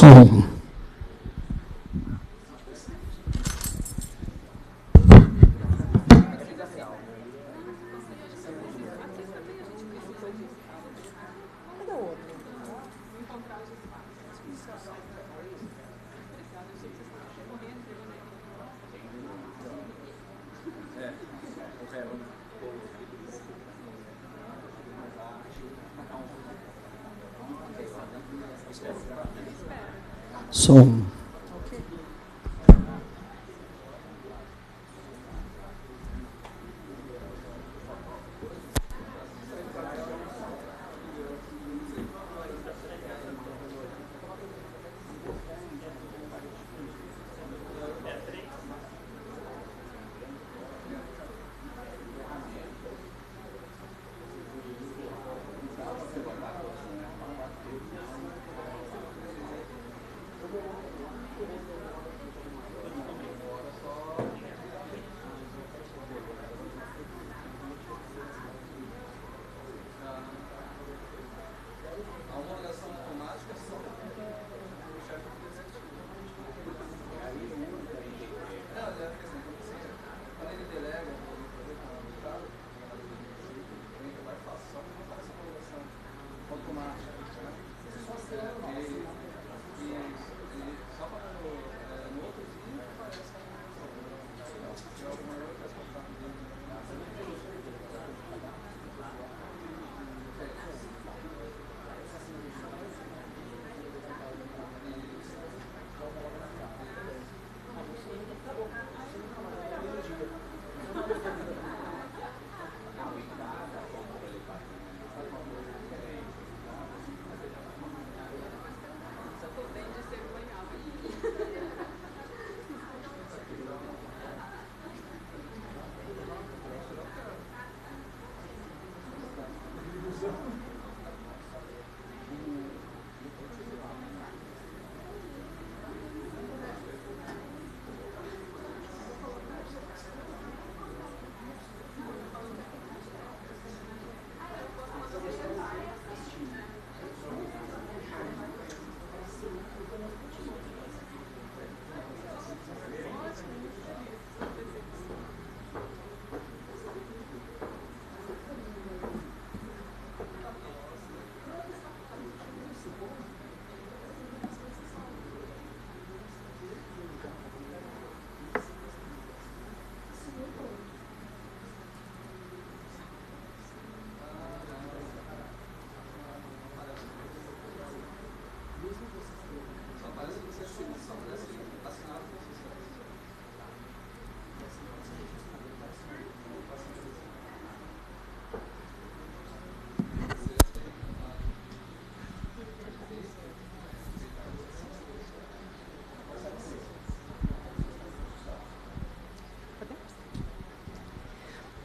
Som. Som.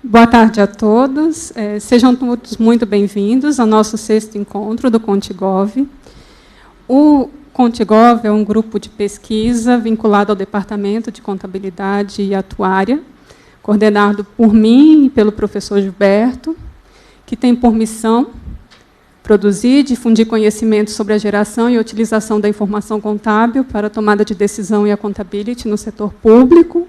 Boa tarde a todos. Sejam todos muito bem-vindos ao nosso 6º encontro do Contigov. O Contigov é um grupo de pesquisa vinculado ao Departamento de Contabilidade e Atuária, coordenado por mim e pelo professor Gilberto, que tem por missão produzir e difundir conhecimento sobre a geração e utilização da informação contábil para a tomada de decisão e a contabilidade no setor público.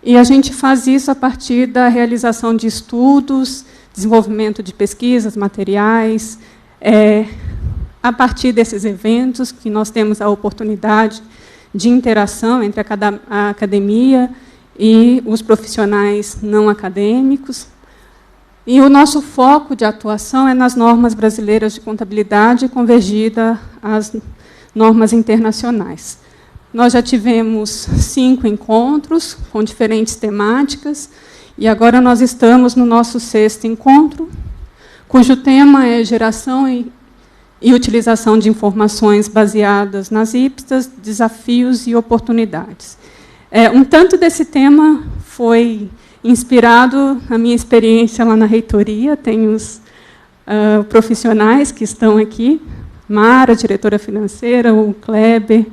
E a gente faz isso a partir da realização de estudos, desenvolvimento de pesquisas, materiais, a partir desses eventos que nós temos a oportunidade de interação entre a academia e os profissionais não acadêmicos. E o nosso foco de atuação é nas normas brasileiras de contabilidade convergida às normas internacionais. Nós já tivemos 5 encontros com diferentes temáticas, e agora nós estamos no nosso 6º encontro, cujo tema é geração e utilização de informações baseadas nas IPSAs, desafios e oportunidades. Um tanto desse tema foi inspirado na minha experiência lá na reitoria. Tem os profissionais que estão aqui, Mara, diretora financeira, o Kleber,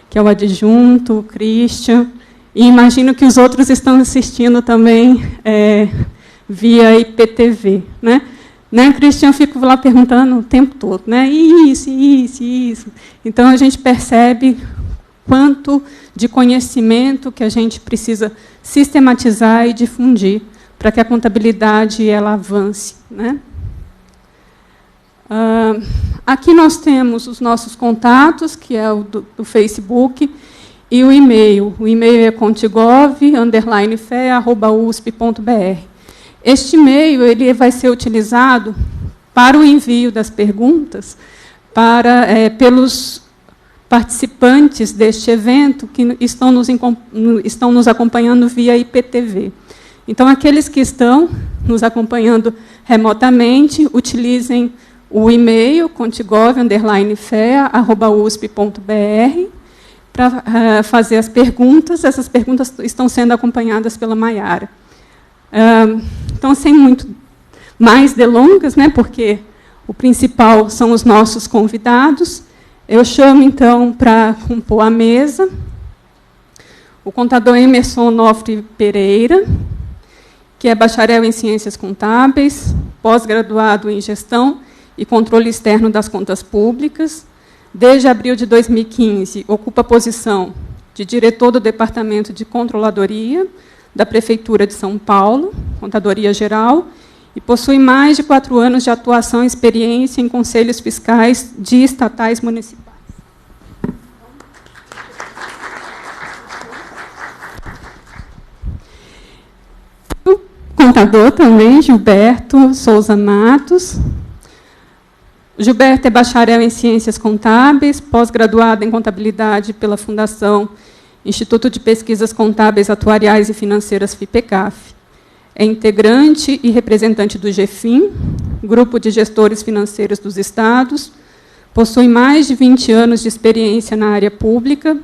que é o adjunto, o Christian, e imagino que os outros estão assistindo também via IPTV, né? Né, Cristian, eu fico lá perguntando o tempo todo, né? Isso. Então, a gente percebe quanto de conhecimento que a gente precisa sistematizar e difundir para que a contabilidade ela avance. Né? Aqui nós temos os nossos contatos, que é o do Facebook, e o e-mail. O e-mail é contigov_fe@usp.br. Este e-mail ele vai ser utilizado para o envio das perguntas pelos participantes deste evento que estão nos acompanhando via IPTV. Então, aqueles que estão nos acompanhando remotamente, utilizem o e-mail contigov_fe@usp.br para fazer as perguntas. Essas perguntas estão sendo acompanhadas pela Maiara. Então, sem muito mais delongas, né, porque o principal são os nossos convidados, eu chamo, então, para compor a mesa, o contador Emerson Onofre Pereira, que é bacharel em Ciências Contábeis, pós-graduado em Gestão e Controle Externo das Contas Públicas. Desde abril de 2015, ocupa a posição de diretor do Departamento de Controladoria da Prefeitura de São Paulo, Contadoria Geral, e possui mais de 4 anos de atuação e experiência em conselhos fiscais de estatais municipais. O contador também, Gilberto Souza Matos. Gilberto é bacharel em Ciências Contábeis, pós-graduado em Contabilidade pela Fundação Instituto de Pesquisas Contábeis, Atuariais e Financeiras, FIPECAF. É integrante e representante do GEFIN, Grupo de Gestores Financeiros dos Estados, possui mais de 20 anos de experiência na área pública,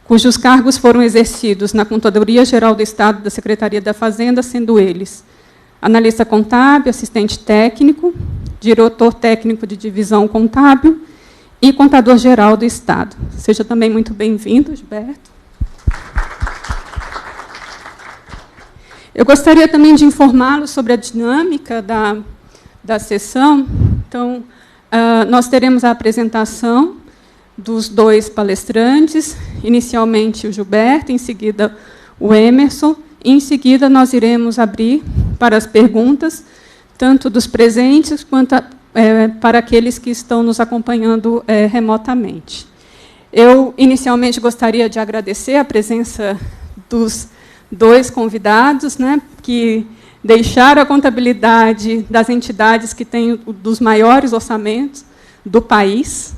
cujos cargos foram exercidos na Contadoria Geral do Estado da Secretaria da Fazenda, sendo eles analista contábil, assistente técnico, diretor técnico de divisão contábil e contador-geral do Estado. Seja também muito bem-vindo, Gilberto. Eu gostaria também de informá-lo sobre a dinâmica da sessão. Então, nós teremos a apresentação dos 2 palestrantes, inicialmente o Gilberto, em seguida o Emerson, e em seguida nós iremos abrir para as perguntas, tanto dos presentes quanto para aqueles que estão nos acompanhando remotamente. Eu, inicialmente, gostaria de agradecer a presença dos 2 convidados, né, que deixaram a contabilidade das entidades que têm dos maiores orçamentos do país,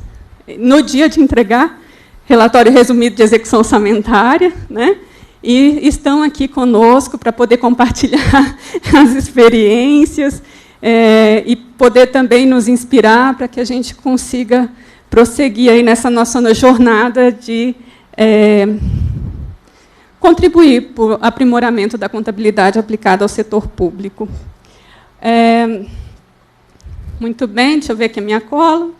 no dia de entregar relatório resumido de execução orçamentária, né, e estão aqui conosco para poder compartilhar as experiências e poder também nos inspirar para que a gente consiga prosseguir aí nessa nossa jornada de contribuir para o aprimoramento da contabilidade aplicada ao setor público. Muito bem, deixa eu ver aqui a minha cola.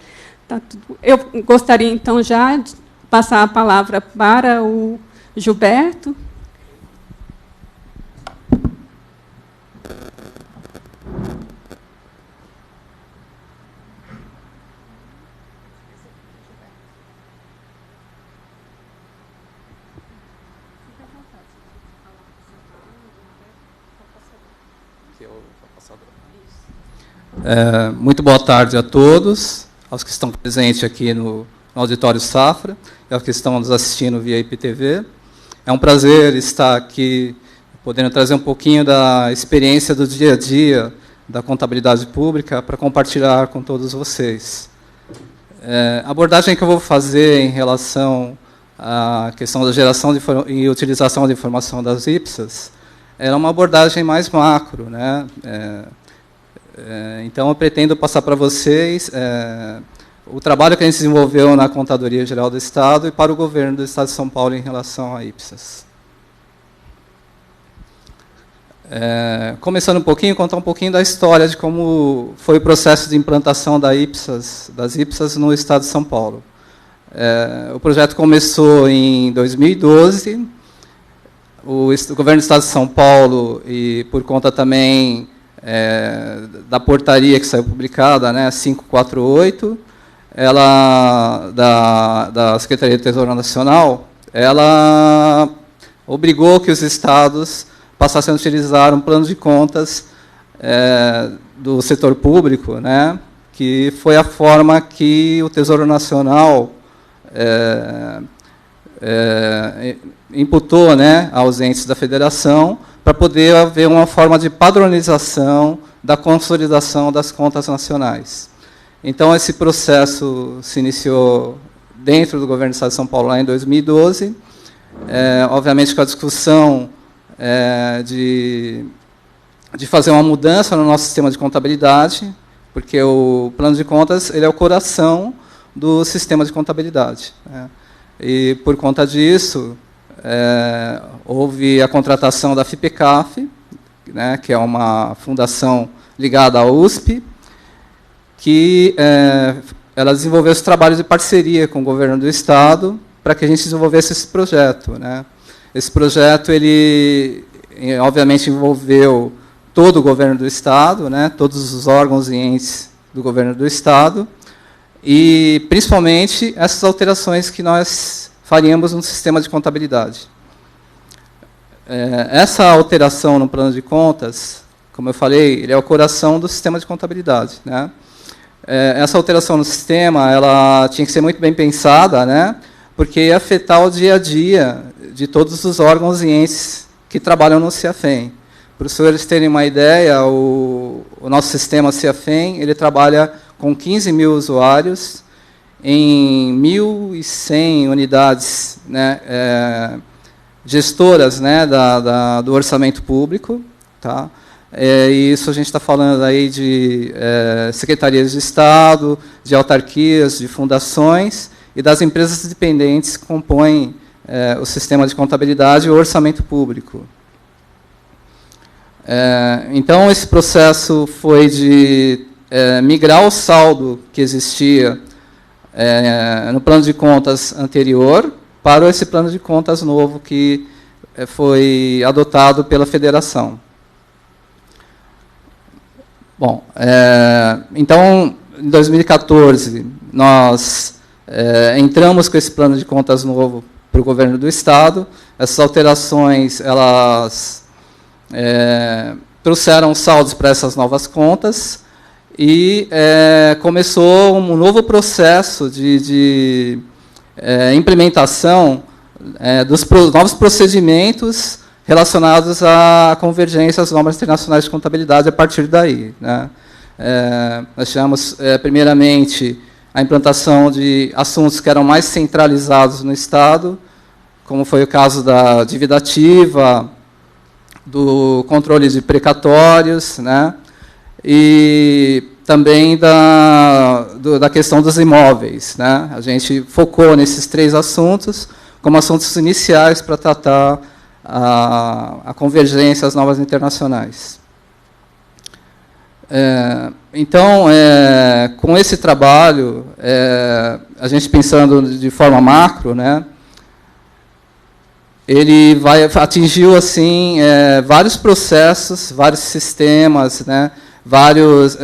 Eu gostaria, então, já de passar a palavra para o Gilberto. Muito boa tarde a todos, aos que estão presentes aqui no Auditório Safra e aos que estão nos assistindo via IPTV. É um prazer estar aqui, podendo trazer um pouquinho da experiência do dia a dia da contabilidade pública para compartilhar com todos vocês. A abordagem que eu vou fazer em relação à questão da geração e utilização de informação das IPSAS é uma abordagem mais macro, né? Então, eu pretendo passar para vocês o trabalho que a gente desenvolveu na Contadoria Geral do Estado e para o governo do Estado de São Paulo em relação à IPSAS. Começando um pouquinho, contar um pouquinho da história de como foi o processo de implantação das IPSAS no Estado de São Paulo. O projeto começou em 2012. O governo do Estado de São Paulo, e por conta também da portaria que saiu publicada, né, 548, ela, da Secretaria do Tesouro Nacional, ela obrigou que os estados passassem a utilizar um plano de contas do setor público, né, que foi a forma que o Tesouro Nacional imputou, né, aos entes da federação, para poder haver uma forma de padronização da consolidação das contas nacionais. Então, esse processo se iniciou dentro do governo do Estado de São Paulo lá em 2012, obviamente com a discussão de fazer uma mudança no nosso sistema de contabilidade, porque o plano de contas ele é o coração do sistema de contabilidade, né? E, por conta disso, houve a contratação da FIPECAF, né, que é uma fundação ligada à USP, que ela desenvolveu os trabalhos de parceria com o governo do Estado para que a gente desenvolvesse esse projeto, né? Esse projeto, ele, obviamente, envolveu todo o governo do Estado, né, todos os órgãos e entes do governo do Estado, e, principalmente, essas alterações que nós faríamos no sistema de contabilidade. Essa alteração no plano de contas, como eu falei, ele é o coração do sistema de contabilidade, né? Essa alteração no sistema, ela tinha que ser muito bem pensada, né, porque ia afetar o dia a dia de todos os órgãos e entes que trabalham no CIAFEM. Para os senhores terem uma ideia, o nosso sistema CIAFEM, ele trabalha com 15 mil usuários, em 1.100 unidades, né, gestoras, né, do orçamento público. Tá? E isso a gente está falando aí de secretarias de Estado, de autarquias, de fundações e das empresas dependentes que compõem o sistema de contabilidade e o orçamento público. Então, esse processo foi de migrar o saldo que existia no plano de contas anterior para esse plano de contas novo que foi adotado pela federação. Bom, então, em 2014, nós entramos com esse plano de contas novo para o governo do Estado. Essas alterações, elas trouxeram saldos para essas novas contas, e começou um novo processo de implementação dos novos procedimentos relacionados à convergência às normas internacionais de contabilidade a partir daí, né? Nós tivemos, primeiramente, a implantação de assuntos que eram mais centralizados no Estado, como foi o caso da dívida ativa, do controle de precatórios, né? E também da questão dos imóveis, né? A gente focou nesses 3 assuntos como assuntos iniciais para tratar a convergência às normas internacionais. Então, com esse trabalho, a gente pensando de forma macro, né, ele atingiu assim, vários processos, vários sistemas, né, várias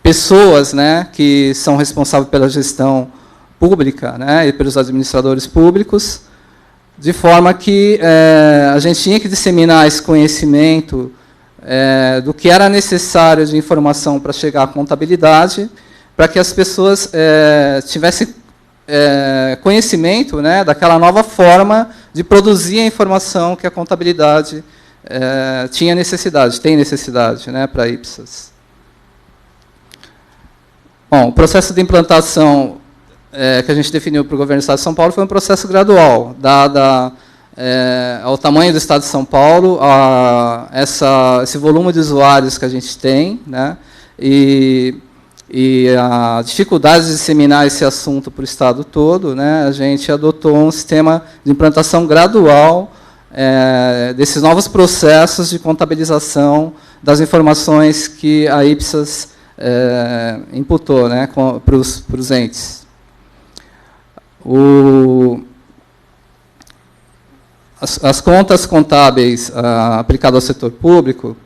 pessoas, né, que são responsáveis pela gestão pública, né, e pelos administradores públicos, de forma que a gente tinha que disseminar esse conhecimento do que era necessário de informação para chegar à contabilidade, para que as pessoas tivessem conhecimento, né, daquela nova forma de produzir a informação que a contabilidade tem necessidade, né, para a IPSAS. Bom, o processo de implantação que a gente definiu para o governo do Estado de São Paulo foi um processo gradual, dada ao tamanho do Estado de São Paulo, esse volume de usuários que a gente tem, né, e a dificuldade de disseminar esse assunto para o Estado todo, né, a gente adotou um sistema de implantação gradual desses novos processos de contabilização das informações que a IPSAS imputou, né, para os entes. As contas contábeis aplicadas ao setor público,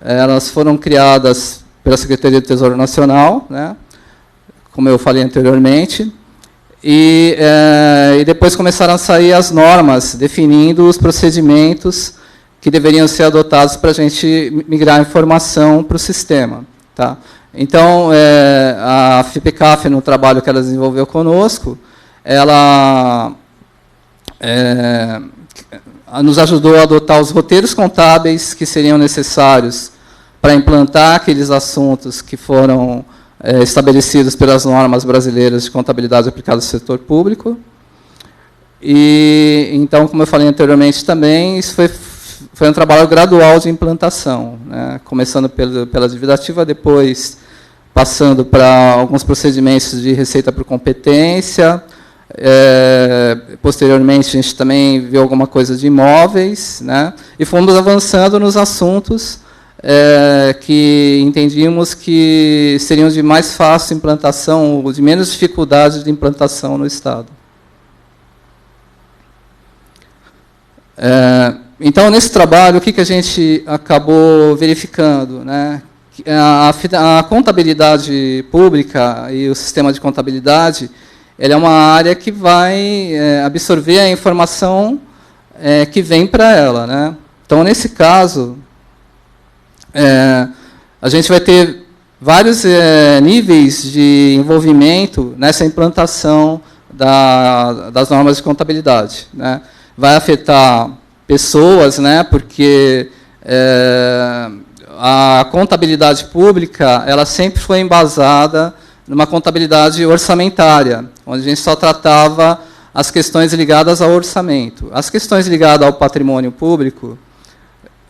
elas foram criadas pela Secretaria do Tesouro Nacional, né, como eu falei anteriormente, e depois começaram a sair as normas definindo os procedimentos que deveriam ser adotados para a gente migrar a informação para o sistema. Tá? Então, a FIPECAF, no trabalho que ela desenvolveu conosco, ela nos ajudou a adotar os roteiros contábeis que seriam necessários para implantar aqueles assuntos que foram estabelecidos pelas normas brasileiras de contabilidade aplicada ao setor público. E, então, como eu falei anteriormente também, isso foi um trabalho gradual de implantação, né? Começando pela dívida ativa, depois passando para alguns procedimentos de receita por competência. Posteriormente, a gente também viu alguma coisa de imóveis, né? E fomos avançando nos assuntos que entendíamos que seriam de mais fácil implantação, ou de menos dificuldade de implantação no Estado. Então, nesse trabalho, o que a gente acabou verificando? Né? A contabilidade pública e o sistema de contabilidade, ele é uma área que vai absorver a informação que vem para ela. Né? Então, nesse caso, a gente vai ter vários níveis de envolvimento nessa implantação das normas de contabilidade. Né? Vai afetar pessoas, né, porque a contabilidade pública ela sempre foi embasada numa contabilidade orçamentária, onde a gente só tratava as questões ligadas ao orçamento. As questões ligadas ao patrimônio público,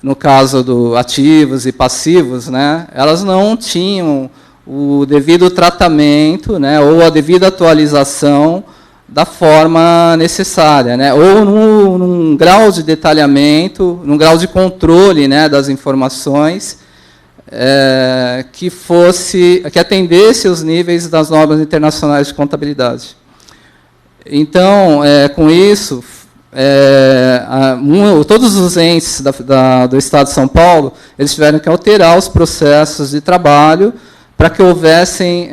no caso do ativos e passivos, né, elas não tinham o devido tratamento, né, ou a devida atualização da forma necessária, né? Ou num grau de detalhamento, num grau de controle, né, das informações que atendesse os níveis das normas internacionais de contabilidade. Então, com isso, todos os entes do Estado de São Paulo, eles tiveram que alterar os processos de trabalho para que houvessem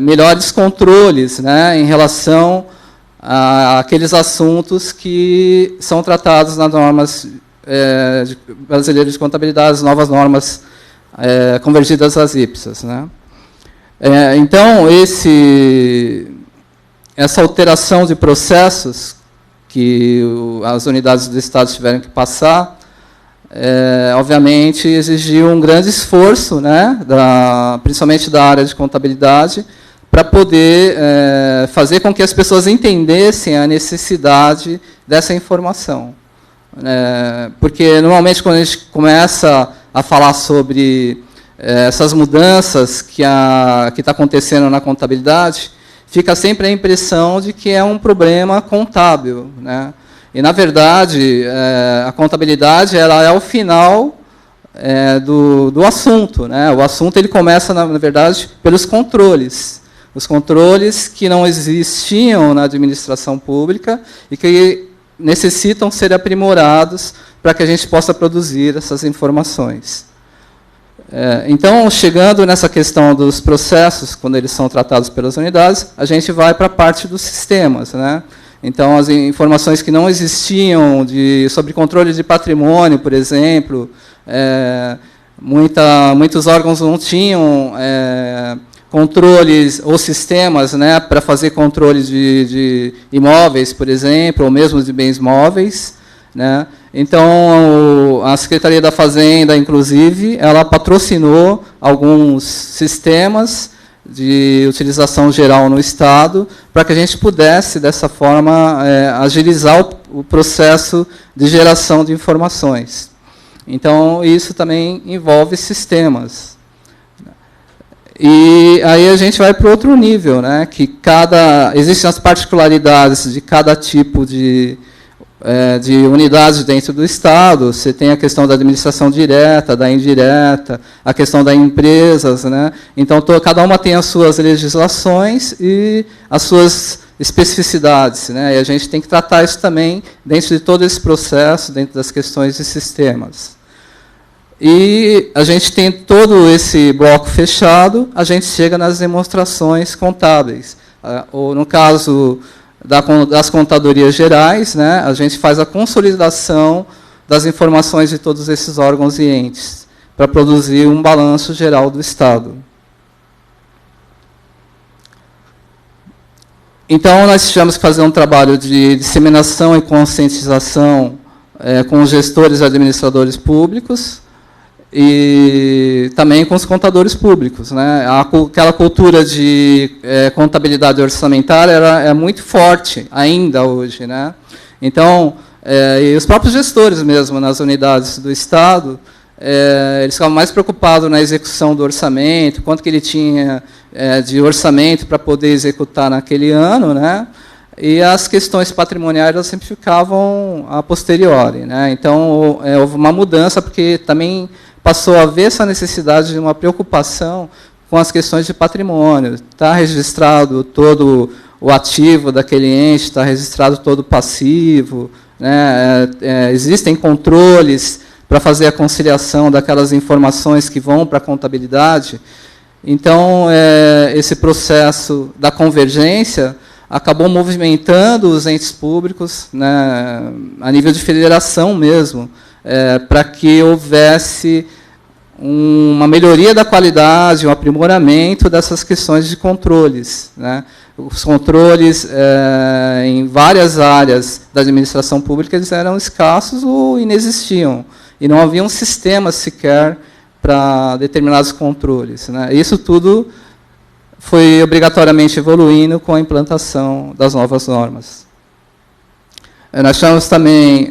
melhores controles, né, em relação àqueles assuntos que são tratados nas normas brasileiras de contabilidade, as novas normas convergidas às IPSAS. Né. Então, essa alteração de processos que as unidades do Estado tiveram que passar, obviamente, exigiu um grande esforço, né, principalmente da área de contabilidade, para poder fazer com que as pessoas entendessem a necessidade dessa informação. Porque, normalmente, quando a gente começa a falar sobre essas mudanças que está acontecendo na contabilidade, fica sempre a impressão de que é um problema contábil, né? E, na verdade, a contabilidade ela é o final do assunto. Né? O assunto ele começa, na verdade, pelos controles. Os controles que não existiam na administração pública e que necessitam ser aprimorados para que a gente possa produzir essas informações. Então, chegando nessa questão dos processos, quando eles são tratados pelas unidades, a gente vai para a parte dos sistemas, né? Então, as informações que não existiam sobre controle de patrimônio, por exemplo, muitos órgãos não tinham controles ou sistemas, né, para fazer controles de imóveis, por exemplo, ou mesmo de bens móveis. Né? Então, a Secretaria da Fazenda, inclusive, ela patrocinou alguns sistemas de utilização geral no Estado, para que a gente pudesse, dessa forma, agilizar o processo de geração de informações. Então, isso também envolve sistemas. E aí a gente vai para outro nível, né, que existem as particularidades de cada tipo de unidades dentro do Estado. Você tem a questão da administração direta, da indireta, a questão das empresas. Né? Então, cada uma tem as suas legislações e as suas especificidades. Né? E a gente tem que tratar isso também dentro de todo esse processo, dentro das questões de sistemas. E a gente tem todo esse bloco fechado, a gente chega nas demonstrações contábeis. Ou, no caso das contadorias gerais, né, a gente faz a consolidação das informações de todos esses órgãos e entes, para produzir um balanço geral do Estado. Então, nós tivemos que fazer um trabalho de disseminação e conscientização com os gestores e administradores públicos, e também com os contadores públicos, né? Aquela cultura de contabilidade orçamentária é muito forte ainda hoje, né? Então, e os próprios gestores mesmo nas unidades do Estado, eles ficavam mais preocupados na execução do orçamento, quanto que ele tinha de orçamento para poder executar naquele ano, né? E as questões patrimoniais elas sempre ficavam a posteriori, né? Então, houve uma mudança, porque também passou a haver essa necessidade de uma preocupação com as questões de patrimônio. Está registrado todo o ativo daquele ente, está registrado todo o passivo, né? Existem controles para fazer a conciliação daquelas informações que vão para a contabilidade. Então, esse processo da convergência acabou movimentando os entes públicos, né, a nível de federação mesmo, para que houvesse uma melhoria da qualidade, um aprimoramento dessas questões de controles, né. Os controles em várias áreas da administração pública eles eram escassos ou inexistiam, e não havia um sistema sequer para determinados controles, né. Isso tudo foi obrigatoriamente evoluindo com a implantação das novas normas. Nós tivemos também,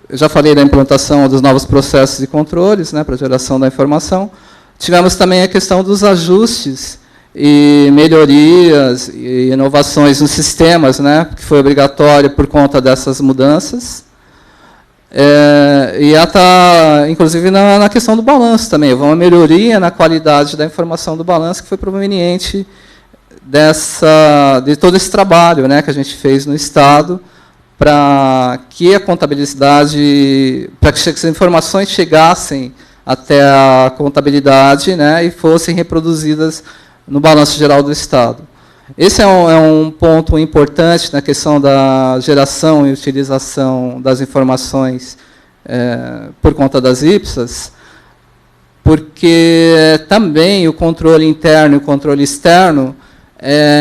eu já falei da implantação dos novos processos de controles, né, para a geração da informação. Tivemos também a questão dos ajustes e melhorias e inovações nos sistemas, né, que foi obrigatório por conta dessas mudanças. E está, inclusive, na questão do balanço também. Houve uma melhoria na qualidade da informação do balanço que foi proveniente de todo esse trabalho, né, que a gente fez no Estado, para que a contabilidade, para que as informações chegassem até a contabilidade, né, e fossem reproduzidas no balanço geral do Estado. Esse é um ponto importante na questão da geração e utilização das informações por conta das IPSAS, porque também o controle interno e o controle externo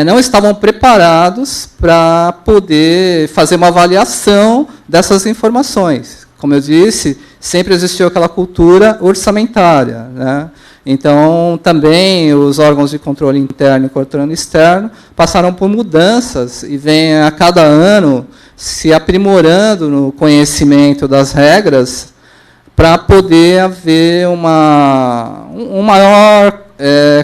não estavam preparados para poder fazer uma avaliação dessas informações. Como eu disse, sempre existiu aquela cultura orçamentária, né? Então, também os órgãos de controle interno e controle externo passaram por mudanças e vêm a cada ano se aprimorando no conhecimento das regras para poder haver uma maior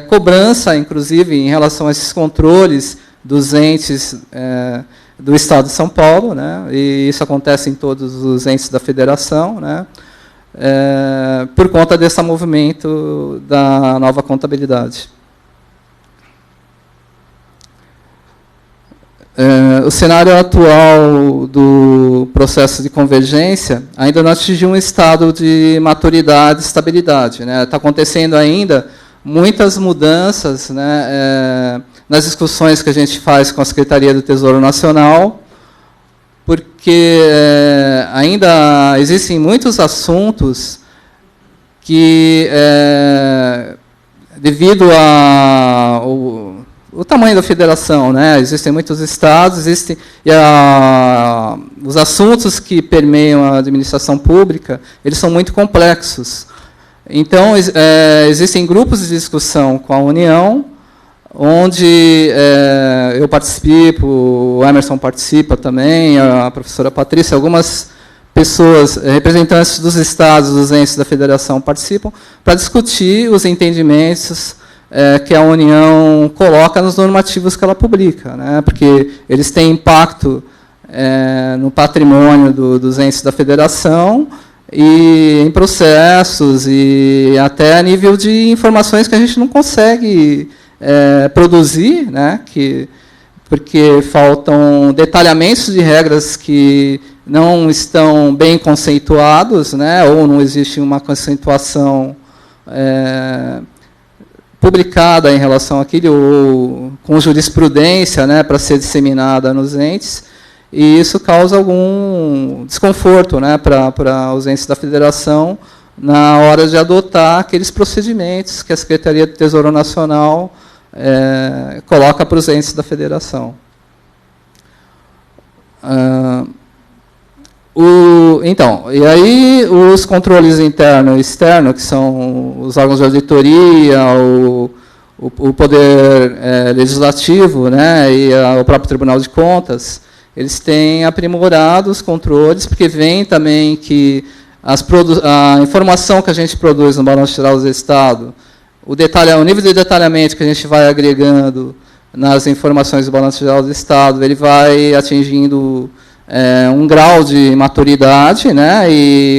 cobrança, inclusive, em relação a esses controles dos entes do Estado de São Paulo, né? E isso acontece em todos os entes da federação, né? Por conta desse movimento da nova contabilidade. O cenário atual do processo de convergência ainda não atingiu um estado de maturidade e estabilidade, né? Está acontecendo ainda muitas mudanças, né, nas discussões que a gente faz com a Secretaria do Tesouro Nacional, porque ainda existem muitos assuntos que, devido ao tamanho da federação, né, existem muitos estados, os assuntos que permeiam a administração pública, eles são muito complexos. Então, existem grupos de discussão com a União, onde eu participo, o Emerson participa também, a professora Patrícia, algumas pessoas, representantes dos estados, dos entes da federação participam, para discutir os entendimentos que a União coloca nos normativos que ela publica, né, porque eles têm impacto no patrimônio dos entes da federação, e em processos, e até a nível de informações que a gente não consegue produzir, né, porque faltam detalhamentos de regras que não estão bem conceituados, né, ou não existe uma conceituação publicada em relação àquilo, ou com jurisprudência, né, para ser disseminada nos entes, e isso causa algum desconforto, né, para os entes da federação na hora de adotar aqueles procedimentos que a Secretaria do Tesouro Nacional coloca para os entes da federação. Então, e aí os controles interno e externo, que são os órgãos de auditoria, o poder legislativo, né, e o próprio Tribunal de Contas, eles têm aprimorado os controles, porque vem também que a informação que a gente produz no Balanço Geral do Estado, o nível de detalhamento que a gente vai agregando nas informações do Balanço Geral do Estado, ele vai atingindo um grau de maturidade, né, e